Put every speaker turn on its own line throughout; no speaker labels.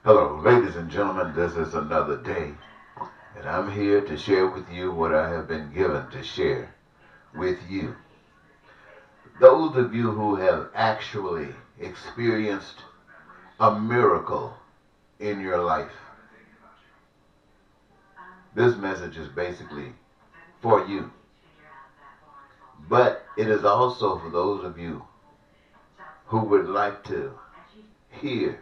Hello, ladies and gentlemen, this is another day, and I'm here to share with you what I have been given to share with you. Those of you who have actually experienced a miracle in your life, this message is basically for you. But it is also for those of you who would like to hear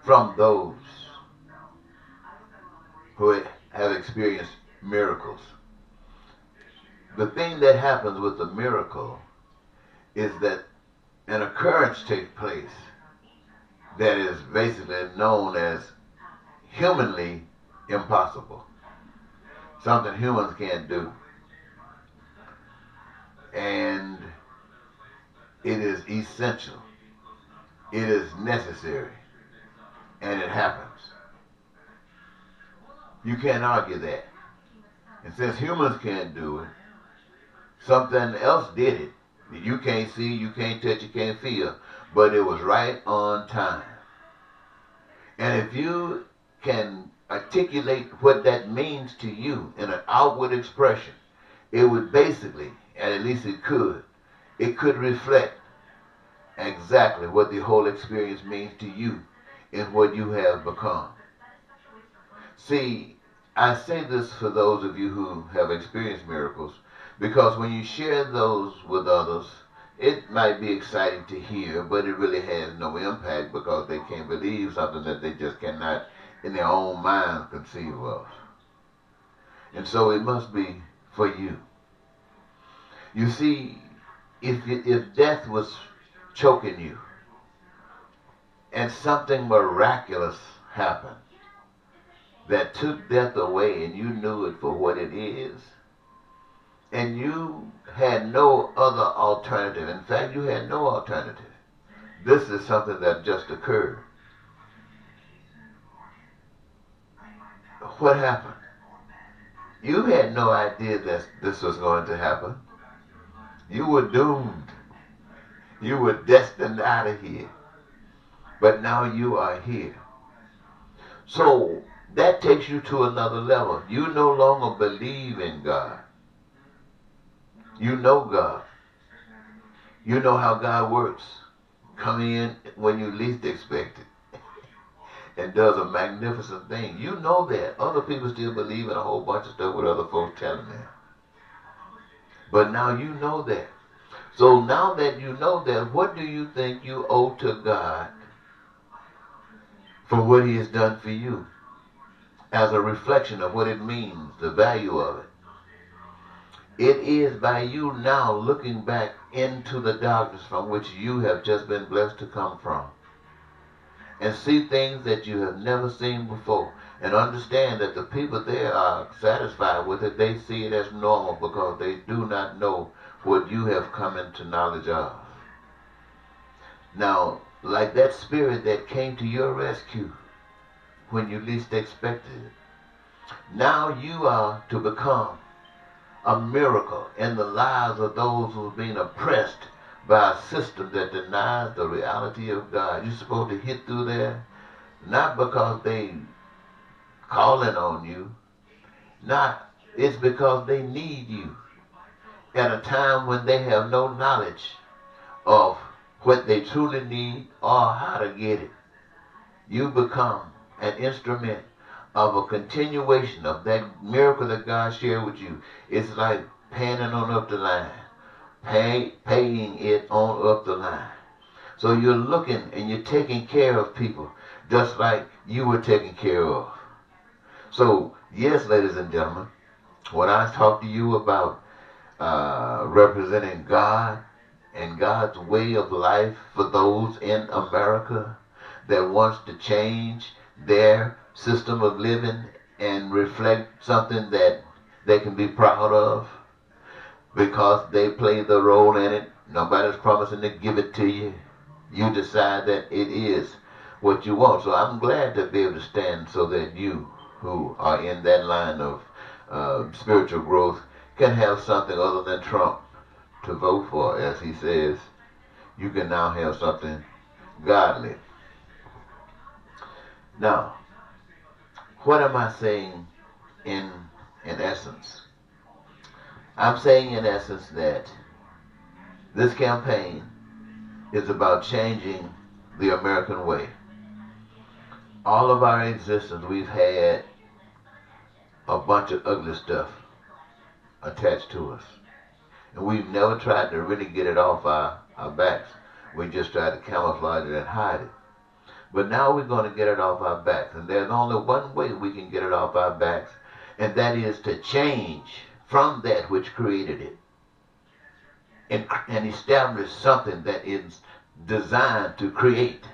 from those who have experienced miracles. The thing that happens with the miracle is that an occurrence takes place that is basically known as humanly impossible. Something humans can't do. And it is essential. It is necessary. And it happens. You can't argue that. And since humans can't do it, something else did it. You can't see, you can't touch, you can't feel, but it was right on time. And if you can articulate what that means to you in an outward expression, it would basically, and at least it could reflect exactly what the whole experience means to you and what you have become. See, I say this for those of you who have experienced miracles, because when you share those with others, it might be exciting to hear, but it really has no impact because they can't believe something that they just cannot, in their own minds, conceive of. And so it must be for you. You see, if death was choking you, and something miraculous happened that took death away and you knew it for what it is, and you had no other alternative. In fact, you had no alternative. This is something that just occurred. What happened? You had no idea that this was going to happen. You were doomed. You were destined out of here. But now you are here. So that takes you to another level. You no longer believe in God. You know God. You know how God works. Coming in when you least expect it. And does a magnificent thing. You know that. Other people still believe in a whole bunch of stuff what other folks telling them. But now you know that. So now that you know that, what do you think you owe to God for what He has done for you? As a reflection of what it means, the value of it. It is by you now looking back into the darkness from which you have just been blessed to come from, and see things that you have never seen before, and understand that the people there are satisfied with it. They see it as normal because they do not know what you have come into knowledge of. Now, like that spirit that came to your rescue when you least expected it, now you are to become a miracle in the lives of those who are being oppressed by a system that denies the reality of God. You're supposed to hit through there, not because they calling on you, it's because they need you at a time when they have no knowledge of what they truly need or how to get it. You become an instrument of a continuation of that miracle that God shared with you. It's like panning on up the line, paying it on up the line. So you're looking and you're taking care of people just like you were taken care of. So yes, ladies and gentlemen, when I talk to you about representing God and God's way of life for those in America that wants to change their system of living and reflect something that they can be proud of because they play the role in it. Nobody's promising to give it to you. You decide that it is what you want. So I'm glad to be able to stand so that you who are in that line of spiritual growth can have something other than Trump to vote for. As he says, you can now have something godly. Now, what am I saying in essence? I'm saying in essence that this campaign is about changing the American way. All of our existence, we've had a bunch of ugly stuff attached to us. And we've never tried to really get it off our backs. We just tried to camouflage it and hide it. But now we're going to get it off our backs. And there's only one way we can get it off our backs, and that is to change from that which created it and establish something that is designed to create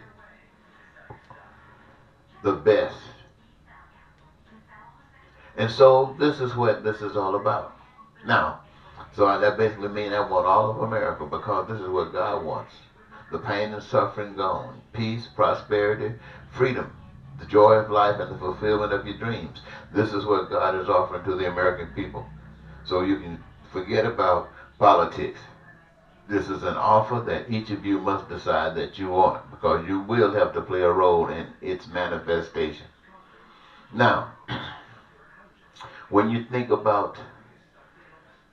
the best. And so this is what this is all about. Now, so that basically means I want all of America, because this is what God wants. The pain and suffering gone. Peace, prosperity, freedom, the joy of life, and the fulfillment of your dreams. This is what God is offering to the American people. So you can forget about politics. This is an offer that each of you must decide that you want, because you will have to play a role in its manifestation. Now, when you think about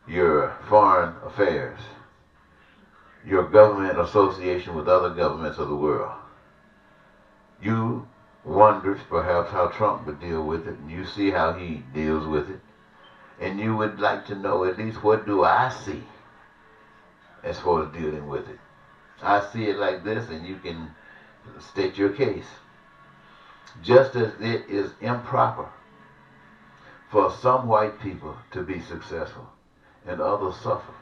your foreign affairs, your government association with other governments of the world, you wonder perhaps how Trump would deal with it, and you see how he deals with it, and you would like to know at least what do I see as far as dealing with it. I see it like this, and you can state your case. Just as it is improper for some white people to be successful and others suffer,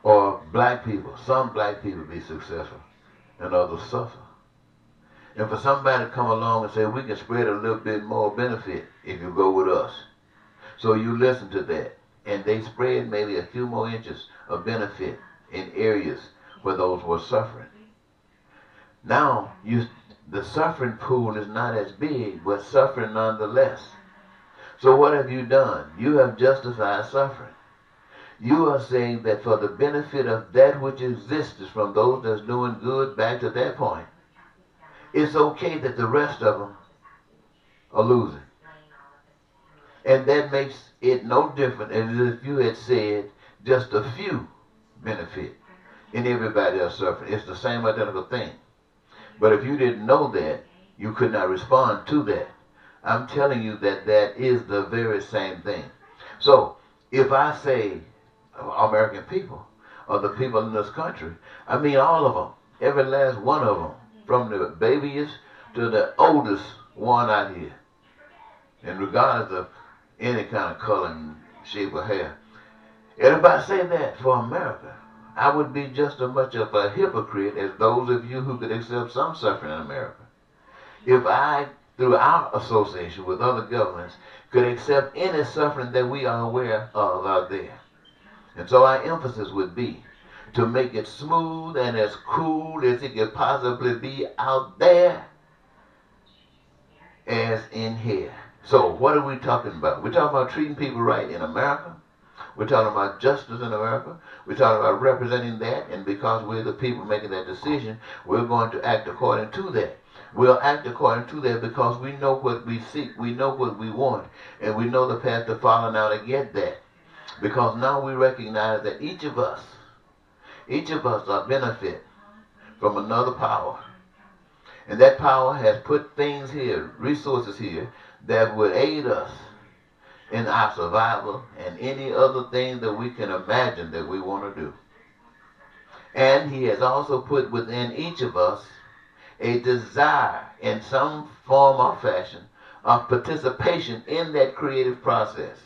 or some black people be successful and others suffer, and for somebody to come along and say, we can spread a little bit more benefit if you go with us. So you listen to that, and they spread maybe a few more inches of benefit in areas where those were suffering. Now, the suffering pool is not as big, but suffering nonetheless. So what have you done? You have justified suffering. You are saying that for the benefit of that which exists from those that's doing good back to that point, it's okay that the rest of them are losing. And that makes it no different as if you had said just a few benefit and everybody else suffering. It's the same identical thing. But if you didn't know that, you could not respond to that. I'm telling you that that is the very same thing. So if I say American people, or the people in this country, I mean all of them, every last one of them, from the babiest to the oldest one out here, and regardless of any kind of color and shape of hair. And if I say that for America, I would be just as much of a hypocrite as those of you who could accept some suffering in America. If I, through our association with other governments, could accept any suffering that we are aware of out there. And so our emphasis would be to make it smooth and as cool as it could possibly be out there as in here. So what are we talking about? We're talking about treating people right in America. We're talking about justice in America. We're talking about representing that, and because we're the people making that decision, we're going to act according to that. We'll act according to that because we know what we seek, we know what we want, and we know the path to follow now to get that. Because now we recognize that each of us are benefit from another power. And that power has put things here, resources here, that would aid us in our survival and any other thing that we can imagine that we want to do. And he has also put within each of us a desire in some form or fashion of participation in that creative process.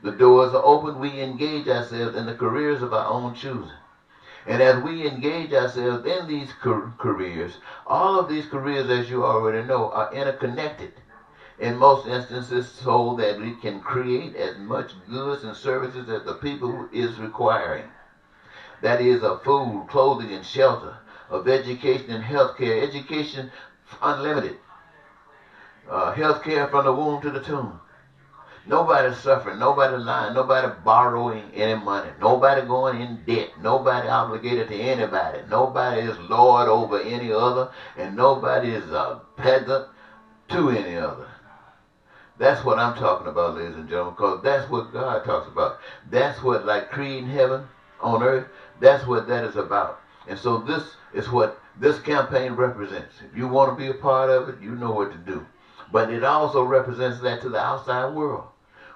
The doors are open. We engage ourselves in the careers of our own choosing. And as we engage ourselves in these careers, all of these careers, as you already know, are interconnected in most instances, so that we can create as much goods and services as the people is requiring. That is of food, clothing, and shelter, of education and health care. Education unlimited. Health care from the womb to the tomb. Nobody's suffering, nobody lying, nobody borrowing any money, nobody going in debt, nobody obligated to anybody, nobody is lord over any other, and nobody is a peasant to any other. That's what I'm talking about, ladies and gentlemen, because that's what God talks about. That's what, like creating heaven on earth, that's what that is about. And so this is what this campaign represents. If you want to be a part of it, you know what to do. But it also represents that to the outside world.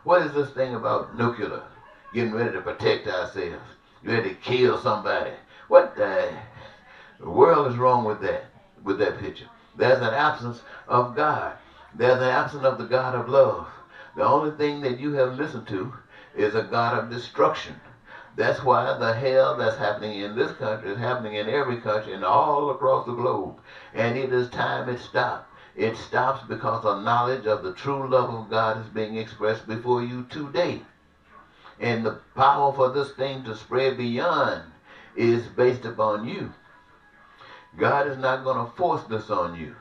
What is this thing about nuclear? Getting ready to protect ourselves. You ready to kill somebody. What the world is wrong with that picture? There's an absence of God. There's an absence of the God of love. The only thing that you have listened to is a God of destruction. That's why the hell that's happening in this country is happening in every country and all across the globe. And it is time it stopped. It stops because a knowledge of the true love of God is being expressed before you today. And the power for this thing to spread beyond is based upon you. God is not going to force this on you.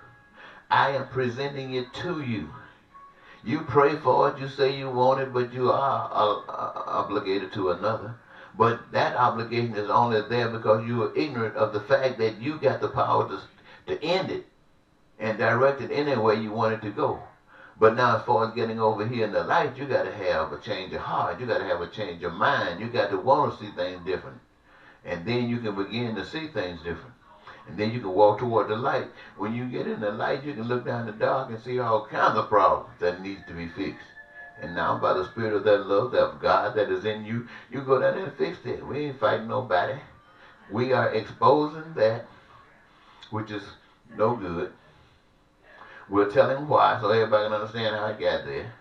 I am presenting it to you. You pray for it, you say you want it, but you are obligated to another. But that obligation is only there because you are ignorant of the fact that you got the power to end it and direct it any way you want it to go. But now as far as getting over here in the light, you got to have a change of heart. You got to have a change of mind. You got to want to see things different. And then you can begin to see things different. And then you can walk toward the light. When you get in the light, you can look down the dark and see all kinds of problems that needs to be fixed. And now by the spirit of that love, that God that is in you, you go down there and fix it. We ain't fighting nobody. We are exposing that which is no good. We're telling why so everybody can understand how it got there.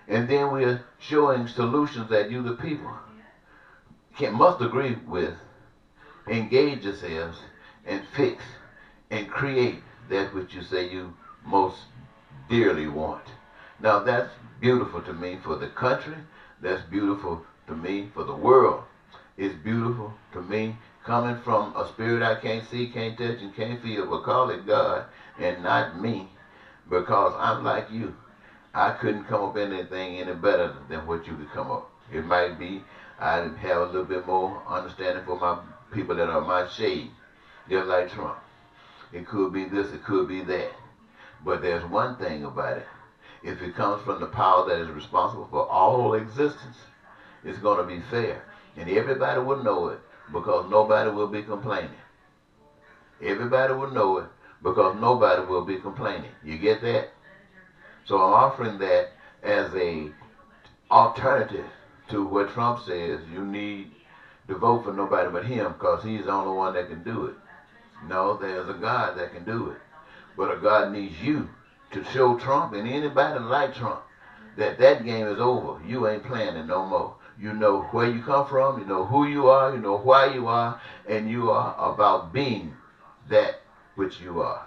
And then we're showing solutions that you, the people, must agree with, engage yourselves, and fix and create that which you say you most dearly want. Now that's beautiful to me for the country. That's beautiful to me for the world. It's beautiful to me coming from a spirit I can't see, can't touch, and can't feel, but call it God and not me, because I'm like you. I couldn't come up with anything any better than what you could come up. It might be I have a little bit more understanding for my people that are my shade, just like Trump. It could be this, it could be that. But there's one thing about it. If it comes from the power that is responsible for all existence, it's going to be fair. And everybody will know it because nobody will be complaining. Everybody will know it because nobody will be complaining. You get that? So I'm offering that as a alternative to what Trump says. You need to vote for nobody but him because he's the only one that can do it. No, there's a God that can do it. But a God needs you to show Trump and anybody like Trump that that game is over. You ain't playing it no more. You know where you come from, you know who you are, you know why you are, and you are about being that which you are.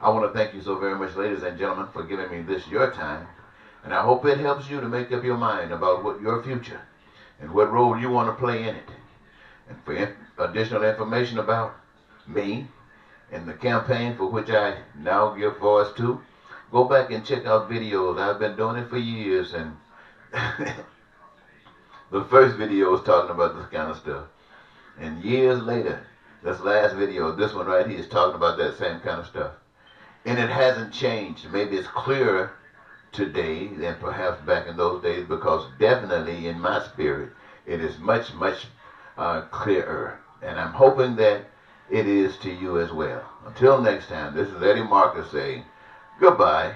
I want to thank you so very much, ladies and gentlemen, for giving me this your time. And I hope it helps you to make up your mind about what your future and what role you want to play in it. And for additional information about me and the campaign for which I now give voice to, go back and check out videos. I've been doing it for years, and the first video was talking about this kind of stuff. And years later, this last video, this one right here, is talking about that same kind of stuff. And it hasn't changed. Maybe it's clearer today than perhaps back in those days, because definitely in my spirit, it is much, much clearer. And I'm hoping that it is to you as well. Until next time, this is Eddie Marcus saying goodbye.